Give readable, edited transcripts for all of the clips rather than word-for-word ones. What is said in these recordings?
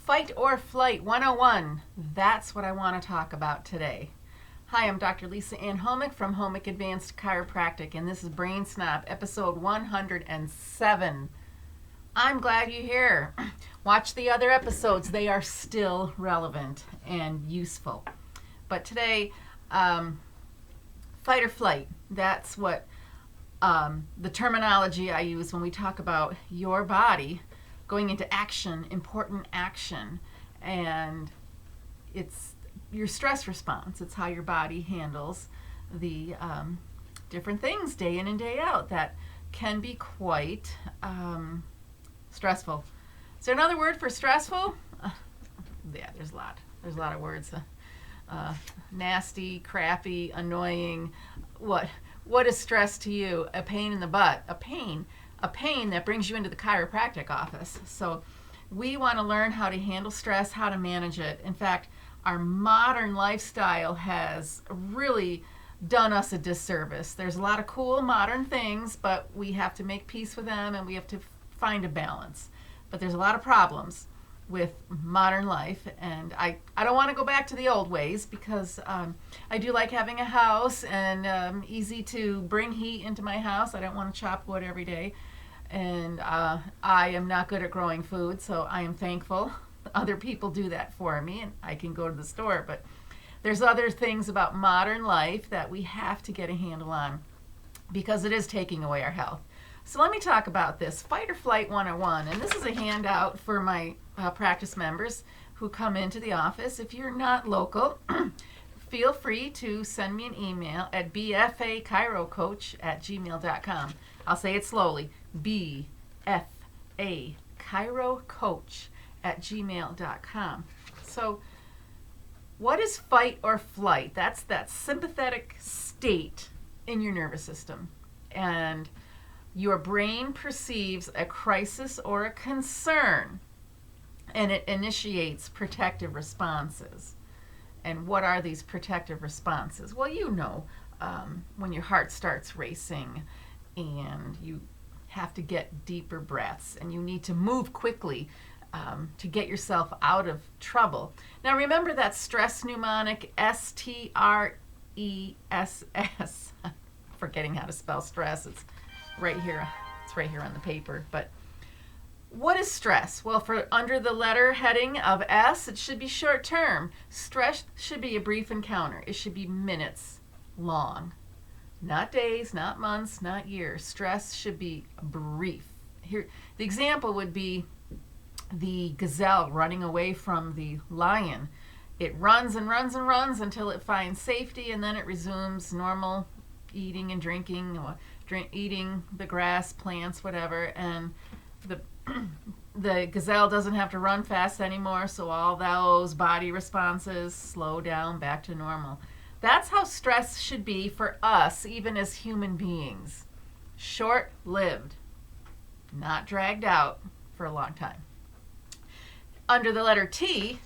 Fight or Flight 101. That's what I want to talk about today. Hi, I'm Dr. Lisa Ann Homick from Homick Advanced Chiropractic, and this is Brain Snob, episode 107. I'm glad you're here. Watch the other episodes. They are still relevant and useful. But today, fight or flight, that's what the terminology I use when we talk about your body going into action, important action, and it's your stress response. It's how your body handles the different things day in and day out that can be quite stressful. Is there another word for stressful? Yeah, there's a lot. There's a lot of words. Nasty, crappy, annoying. What is stress to you? A pain in the butt. A pain that brings you into the chiropractic office. So we want to learn how to handle stress, how to manage it. In fact, our modern lifestyle has really done us a disservice. There's a lot of cool modern things, but we have to make peace with them and we have to find a balance. But there's a lot of problems with modern life, and I don't want to go back to the old ways because I do like having a house and easy to bring heat into my house. I don't want to chop wood every day, and I am not good at growing food, so I am thankful other people do that for me and I can go to the store. But there's other things about modern life that we have to get a handle on because it is taking away our health. So let me talk about this, Fight or Flight 101, and this is a handout for my practice members who come into the office. If you're not local, feel free to send me an email at bfachirocoach@gmail.com. I'll say it slowly, bfachirocoach@gmail.com. So what is fight or flight? That's that sympathetic state in your nervous system. And your brain perceives a crisis or a concern, and it initiates protective responses. And what are these protective responses? Well, when your heart starts racing and you have to get deeper breaths and you need to move quickly to get yourself out of trouble. Now remember that stress mnemonic, STRESS. Forgetting how to spell stress. It's right here on the paper. But what is stress? Well, for under the letter heading of S, it should be short term. Stress should be a brief encounter. It should be minutes long. Not days, not months, not years. Stress should be brief. Here, the example would be the gazelle running away from the lion. It runs and runs and runs until it finds safety, and then it resumes normal eating and drinking, eating the grass, plants, whatever, and the gazelle doesn't have to run fast anymore, so all those body responses slow down back to normal. That's how stress should be for us, even as human beings. Short-lived, not dragged out for a long time. Under the letter T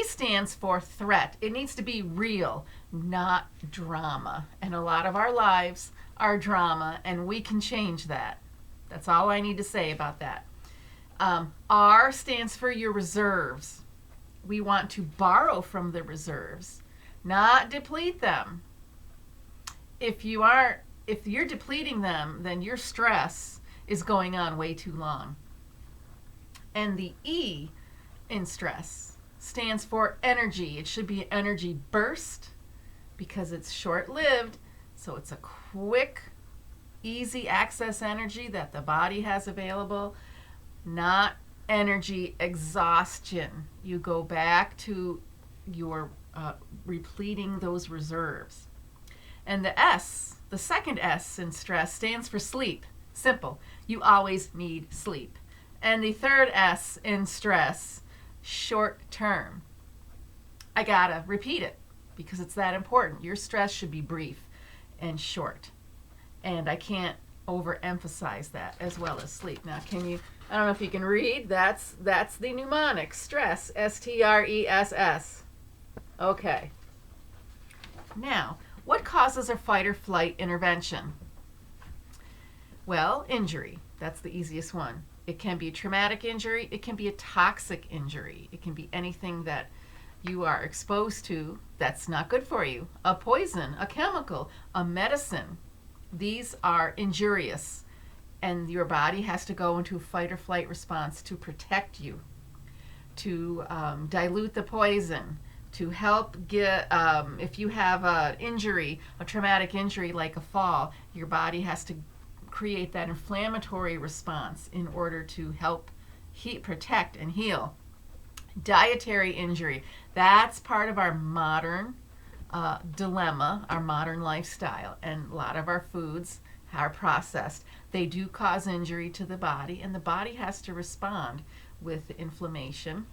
stands for threat. It needs to be real, not drama. And a lot of our lives are drama, and we can change that. That's all I need to say about that. R stands for your reserves. We want to borrow from the reserves, not deplete them. If you're depleting them, then your stress is going on way too long. And the E in stress stands for energy. It should be an energy burst because it's short-lived, so it's a quick, easy access energy that the body has available, not energy exhaustion. You go back to your repleting those reserves. And the S, the second S in stress, stands for sleep. Simple. You always need sleep. And the third S in stress, short term. I gotta repeat it because it's that important. Your stress should be brief and short. And I can't overemphasize that, as well as sleep. Now, I don't know if you can read, that's the mnemonic, stress, STRESS. Okay. Now, what causes a fight or flight intervention? Well, injury. That's the easiest one. It can be a traumatic injury. It can be a toxic injury. It can be anything that you are exposed to that's not good for you. A poison, a chemical, a medicine. These are injurious, and your body has to go into a fight or flight response to protect you, to dilute the poison, to help get, if you have an injury, a traumatic injury like a fall, your body has to create that inflammatory response in order to help protect and heal. Dietary injury, that's part of our modern dilemma, our modern lifestyle, and a lot of our foods are processed. They do cause injury to the body, and the body has to respond with inflammation.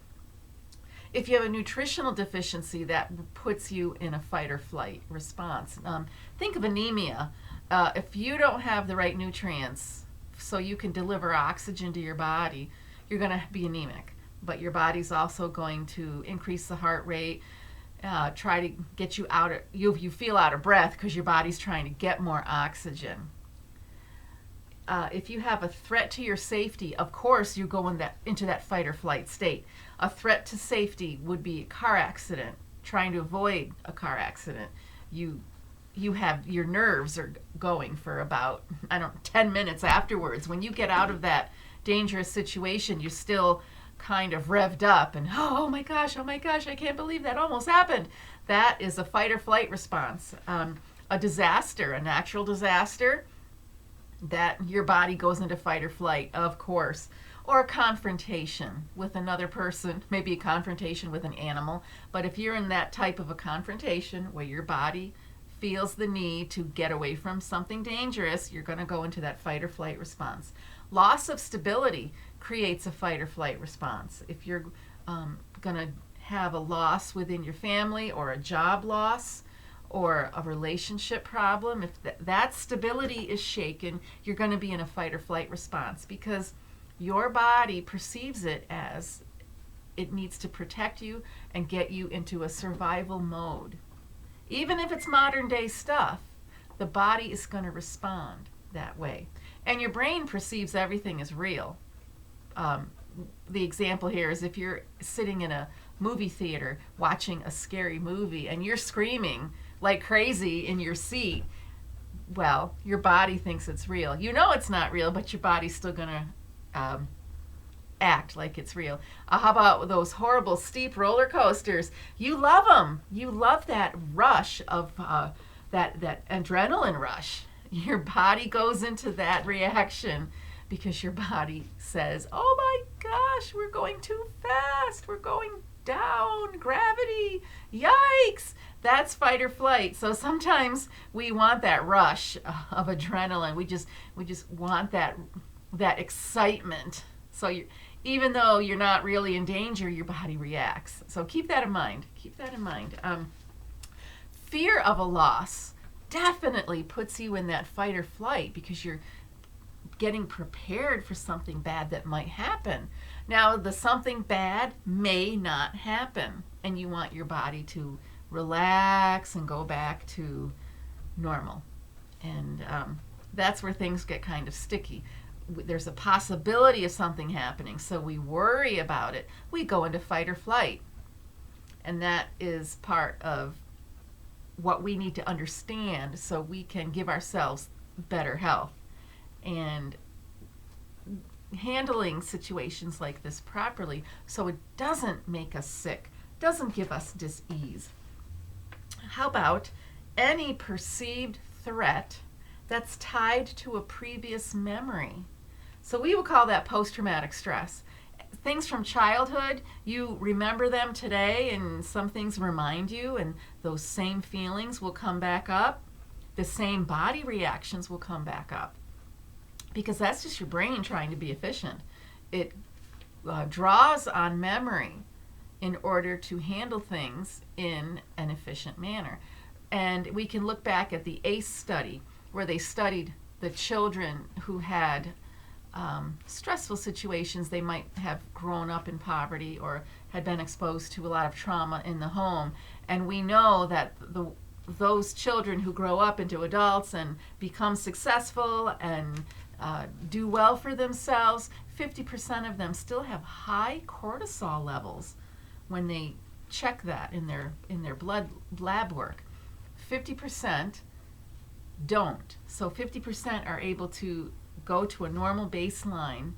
If you have a nutritional deficiency, that puts you in a fight or flight response. Think of anemia. If you don't have the right nutrients so you can deliver oxygen to your body, you're going to be anemic. But your body's also going to increase the heart rate, try to get you out of, you feel out of breath because your body's trying to get more oxygen. If you have a threat to your safety, of course you go into that fight or flight state. A threat to safety would be a car accident, trying to avoid a car accident. You have, your nerves are going for about, 10 minutes afterwards. When you get out of that dangerous situation, you're still kind of revved up and, oh my gosh, I can't believe that almost happened. That is a fight or flight response. A disaster, a natural disaster, that your body goes into fight or flight, of course. Or a confrontation with another person, maybe a confrontation with an animal. But if you're in that type of a confrontation where your body feels the need to get away from something dangerous, you're going to go into that fight or flight response. Loss of stability creates a fight or flight response. If you're going to have a loss within your family, or a job loss, or a relationship problem, if that stability is shaken, you're going to be in a fight or flight response, because your body perceives it as it needs to protect you and get you into a survival mode. Even if it's modern day stuff, the body is going to respond that way. And your brain perceives everything as real. The example here is if you're sitting in a movie theater watching a scary movie and you're screaming like crazy in your seat, well, your body thinks it's real. You know it's not real, but your body's still going to act like it's real. How about those horrible steep roller coasters? You love them. You love that rush of that adrenaline rush. Your body goes into that reaction because your body says, oh my gosh, we're going too fast. We're going down. Gravity. Yikes. That's fight or flight. So sometimes we want that rush of adrenaline. We just want that excitement. So even though you're not really in danger, your body reacts. So keep that in mind. Keep that in mind. Fear of a loss definitely puts you in that fight or flight because you're getting prepared for something bad that might happen. Now, the something bad may not happen, and you want your body to relax and go back to normal. And that's where things get kind of sticky. There's a possibility of something happening, so we worry about it. We go into fight or flight. And that is part of what we need to understand so we can give ourselves better health. And handling situations like this properly so it doesn't make us sick, doesn't give us dis-ease. How about any perceived threat that's tied to a previous memory? So we will call that post-traumatic stress. Things from childhood, you remember them today and some things remind you, and those same feelings will come back up. The same body reactions will come back up because that's just your brain trying to be efficient. It draws on memory in order to handle things in an efficient manner. And we can look back at the ACE study where they studied the children who had stressful situations. They might have grown up in poverty or had been exposed to a lot of trauma in the home. And we know that those children who grow up into adults and become successful and do well for themselves, 50% of them still have high cortisol levels when they check that in their blood lab work. 50% don't. So 50% are able to go to a normal baseline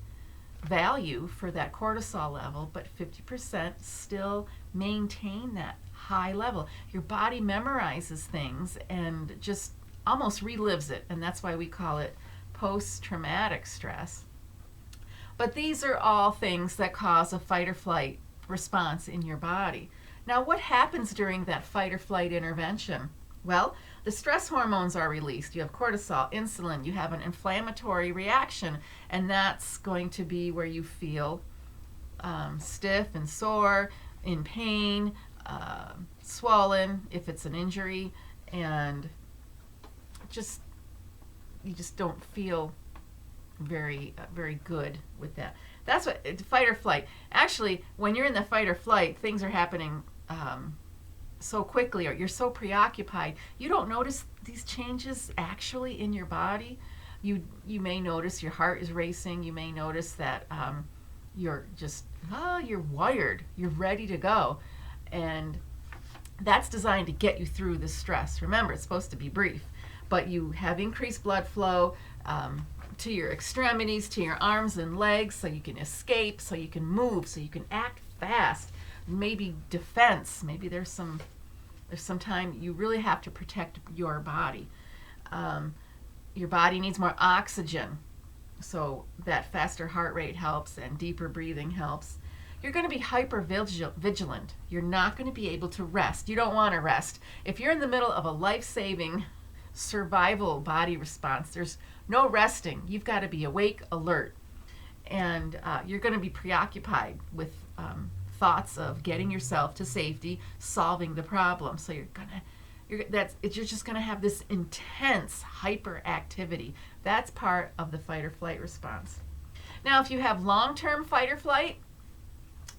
value for that cortisol level, but 50% still maintain that high level. Your body memorizes things and just almost relives it, and that's why we call it post-traumatic stress. But these are all things that cause a fight or flight response in your body. Now, what happens during that fight or flight intervention? Well, the stress hormones are released. You have cortisol, insulin, you have an inflammatory reaction, and that's going to be where you feel stiff and sore, in pain, swollen if it's an injury, and you just don't feel very good with that. That's what fight or flight. Actually, when you're in the fight or flight, things are happening so quickly, or you're so preoccupied, you don't notice these changes actually in your body. You may notice your heart is racing. You may notice that you're just you're wired. You're ready to go, and that's designed to get you through the stress. Remember, it's supposed to be brief, but you have increased blood flow to your extremities, to your arms and legs, so you can escape, so you can move, so you can act fast. Maybe defense. Maybe there's some time you really have to protect your body. Your body needs more oxygen, so that faster heart rate helps and deeper breathing helps. You're going to be hyper vigilant. You're not going to be able to rest. You don't want to rest. If you're in the middle of a life-saving survival body response, there's no resting. You've got to be awake, alert, and you're going to be preoccupied with thoughts of getting yourself to safety, solving the problem. So you're just going to have this intense hyperactivity. That's part of the fight or flight response. Now, if you have long-term fight or flight,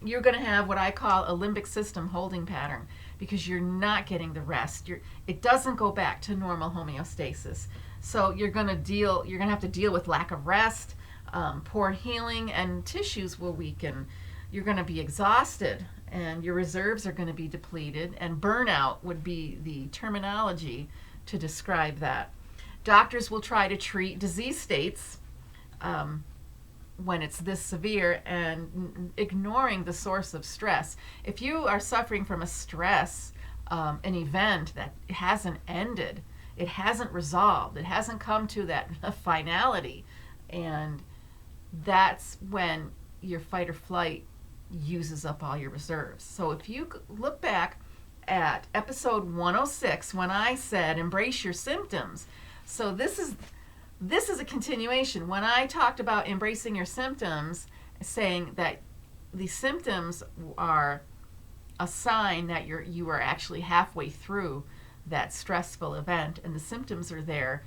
you're going to have what I call a limbic system holding pattern, because you're not getting the rest. It doesn't go back to normal homeostasis. So you're going to have to deal with lack of rest, poor healing, and tissues will weaken. You're going to be exhausted, and your reserves are going to be depleted, and burnout would be the terminology to describe that. Doctors will try to treat disease states when it's this severe, and ignoring the source of stress. If you are suffering from a stress, an event that hasn't ended, it hasn't resolved, it hasn't come to that finality, and that's when your fight or flight uses up all your reserves. So if you look back at episode 106, when I said embrace your symptoms, so this is a continuation. When I talked about embracing your symptoms, saying that the symptoms are a sign that you are actually halfway through that stressful event, and the symptoms are there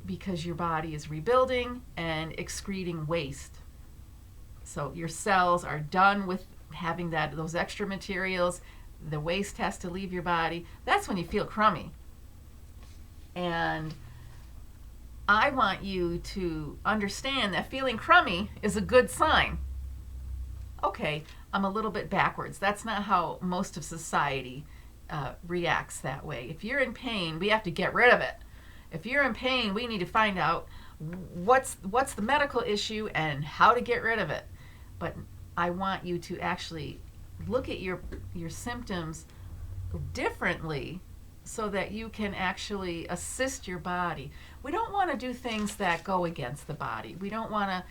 because your body is rebuilding and excreting waste. So your cells are done with having those extra materials. The waste has to leave your body. That's when you feel crummy. And I want you to understand that feeling crummy is a good sign. Okay, I'm a little bit backwards. That's not how most of society reacts that way. If you're in pain, we have to get rid of it. If you're in pain, we need to find out what's the medical issue and how to get rid of it. But I want you to actually look at your symptoms differently, so that you can actually assist your body. We don't want to do things that go against the body. We don't want to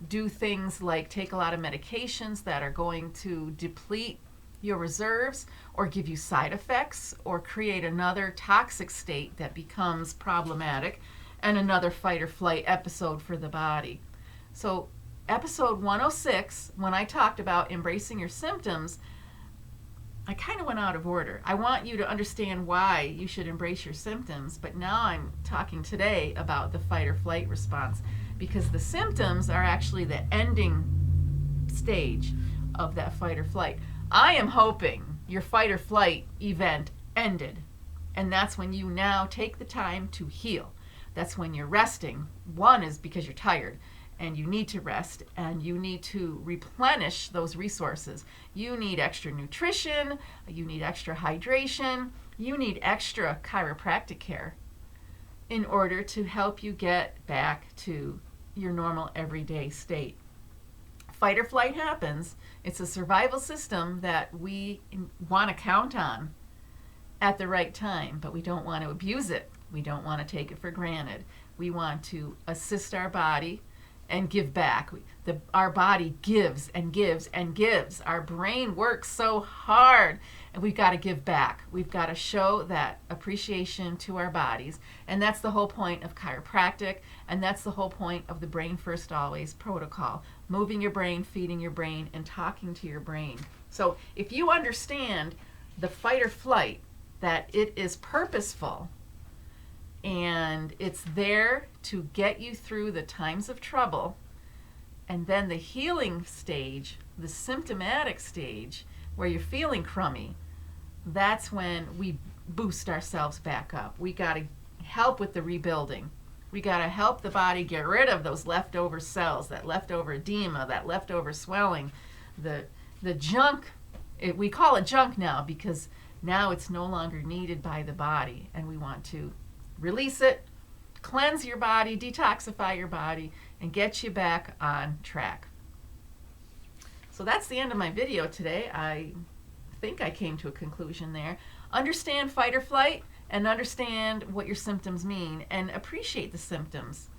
do things like take a lot of medications that are going to deplete your reserves, or give you side effects, or create another toxic state that becomes problematic and another fight or flight episode for the body. So episode 106, when I talked about embracing your symptoms, I kind of went out of order. I want you to understand why you should embrace your symptoms, but now I'm talking today about the fight or flight response, because the symptoms are actually the ending stage of that fight or flight. I am hoping your fight or flight event ended, and that's when you now take the time to heal. That's when you're resting. One is because you're tired and you need to rest and you need to replenish those resources. You need extra nutrition, you need extra hydration, you need extra chiropractic care in order to help you get back to your normal everyday state. Fight or flight happens. It's a survival system that we want to count on at the right time, but we don't want to abuse it. We don't want to take it for granted. We want to assist our body and give back. Our body gives and gives and gives. Our brain works so hard, and we've got to give back. We've got to show that appreciation to our bodies, and that's the whole point of chiropractic, and that's the whole point of the Brain First Always protocol. Moving your brain, feeding your brain, and talking to your brain. So if you understand the fight or flight, that it is purposeful, and it's there to get you through the times of trouble, and then the healing stage, the symptomatic stage, where you're feeling crummy, that's when we boost ourselves back up. We got to help with the rebuilding. We got to help the body get rid of those leftover cells, that leftover edema, that leftover swelling, the junk. We call it junk now because now it's no longer needed by the body, and we want to release it, cleanse your body, detoxify your body, and get you back on track. So that's the end of my video today. I think I came to a conclusion there. Understand fight or flight, and understand what your symptoms mean, and appreciate the symptoms,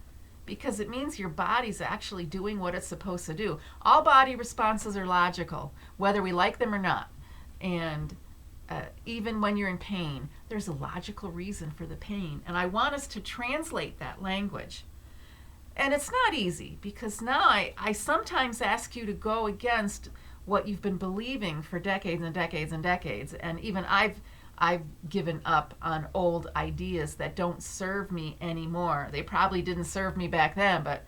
because it means your body's actually doing what it's supposed to do. All body responses are logical, whether we like them or not. And even when you're in pain, there's a logical reason for the pain. And I want us to translate that language. And it's not easy, because now I sometimes ask you to go against what you've been believing for decades and decades and decades. And even I've given up on old ideas that don't serve me anymore. They probably didn't serve me back then, but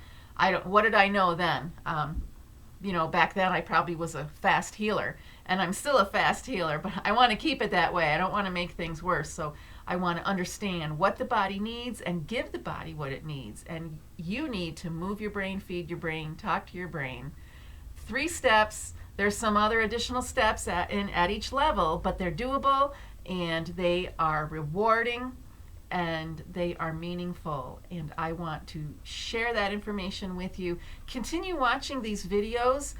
what did I know then? Back then I probably was a fast healer, and I'm still a fast healer, but I want to keep it that way. I don't want to make things worse. So I want to understand what the body needs and give the body what it needs. And you need to move your brain, feed your brain, talk to your brain. 3 steps. There's some other additional steps at each level, but they're doable, and they are rewarding, and they are meaningful, and I want to share that information with you. Continue watching these videos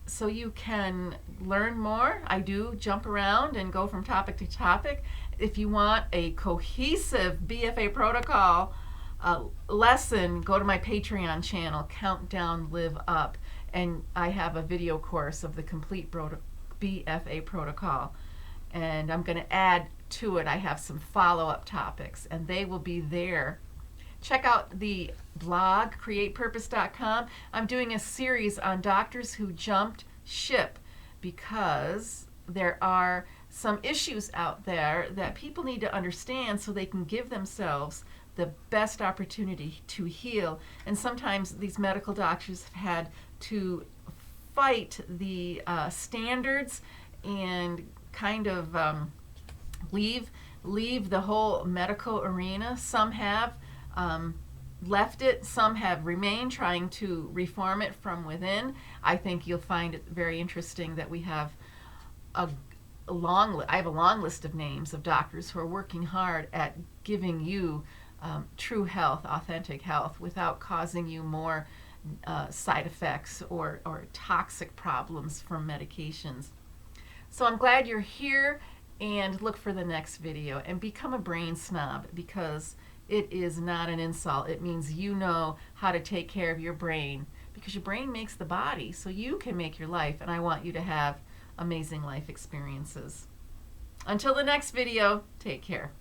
so you can learn more. I do jump around and go from topic to topic. If you want a cohesive BFA protocol lesson, go to my Patreon channel, Countdown Live Up, and I have a video course of the complete BFA protocol. And I'm going to add to it, I have some follow-up topics, and they will be there. Check out the blog, createpurpose.com. I'm doing a series on doctors who jumped ship, because there are some issues out there that people need to understand so they can give themselves the best opportunity to heal. And sometimes these medical doctors have had to fight the standards and kind of leave the whole medical arena. Some have left it, some have remained trying to reform it from within. I think you'll find it very interesting that we have I have a long list of names of doctors who are working hard at giving you true health, authentic health, without causing you more side effects or toxic problems from medications. So I'm glad you're here, and look for the next video, and become a brain snob, because it is not an insult. It means you know how to take care of your brain, because your brain makes the body, so you can make your life, and I want you to have amazing life experiences. Until the next video, take care.